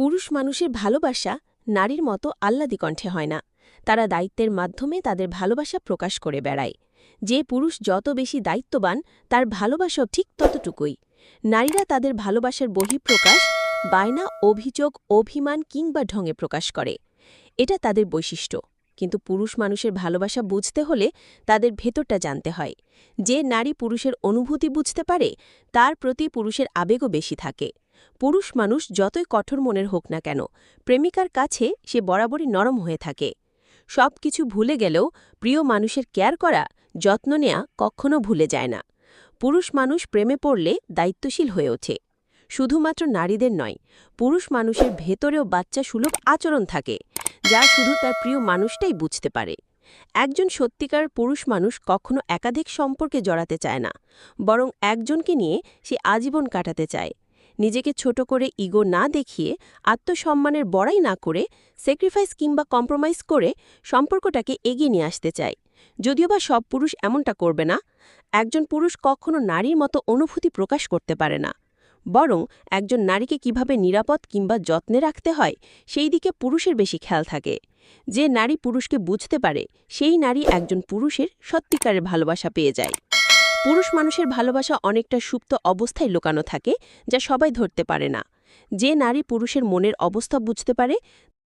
পুরুষ মানুষের ভালোবাসা নারীর মতো আহ্লাদী কণ্ঠে হয় না। তারা দায়িত্বের মাধ্যমে তাদের ভালোবাসা প্রকাশ করে বেড়ায়। যে পুরুষ যত বেশি দায়িত্ববান তার ভালোবাসাও ঠিক ততটুকুই। নারীরা তাদের ভালোবাসার বহিঃপ্রকাশ বায়না, অভিযোগ, অভিমান কিংবা ঢঙে প্রকাশ করে। এটা তাদের বৈশিষ্ট্য। কিন্তু পুরুষ মানুষের ভালোবাসা বুঝতে হলে তাদের ভেতরটা জানতে হয়। যে নারী পুরুষের অনুভূতি বুঝতে পারে তার প্রতি পুরুষের আবেগও বেশি থাকে। পুরুষ মানুষ যতই কঠোর মনের হোক না কেন, প্রেমিকার কাছে সে বরাবরই নরম হয়ে থাকে। সব কিছু ভুলে গেলেও প্রিয় মানুষের কেয়ার করা, যত্ন নেয়া কখনো ভুলে যায় না। পুরুষ মানুষ প্রেমে পড়লে দায়িত্বশীল হয়ে ওঠে। শুধুমাত্র নারীদের নয়, পুরুষ মানুষের ভেতরেও বাচ্চা সুলভ আচরণ থাকে, যা শুধু তার প্রিয় মানুষটাই বুঝতে পারে। একজন সত্যিকার পুরুষ মানুষ কখনো একাধিক সম্পর্কে জড়াতে চায় না, বরং একজনকে নিয়ে সে আজীবন কাটাতে চায়। নিজেকে ছোট করে ইগো না দেখিয়ে, আত্মসম্মানের বড়াই না করে, স্যাক্রিফাইস কিংবা কম্প্রোমাইজ করে সম্পর্কটাকে এগিয়ে নিয়ে আসতে চায়। যদিওবা সব পুরুষ এমনটা করবে না। একজন পুরুষ কখনো নারীর মতো অনুভূতি প্রকাশ করতে পারে না, বরং একজন নারীকে কিভাবে নিরাপদ কিংবা যত্নে রাখতে হয় সেই দিকে পুরুষের বেশি খেয়াল থাকে। যে নারী পুরুষকে বুঝতে পারে সেই নারী একজন পুরুষের সত্যিকারের ভালোবাসা পেয়ে যায়। পুরুষ মানুষের ভালোবাসা অনেকটা সুপ্ত অবস্থায় লুকানো থাকে, যা সবাই ধরতে পারে না। যে নারী পুরুষের মনের অবস্থা বুঝতে পারে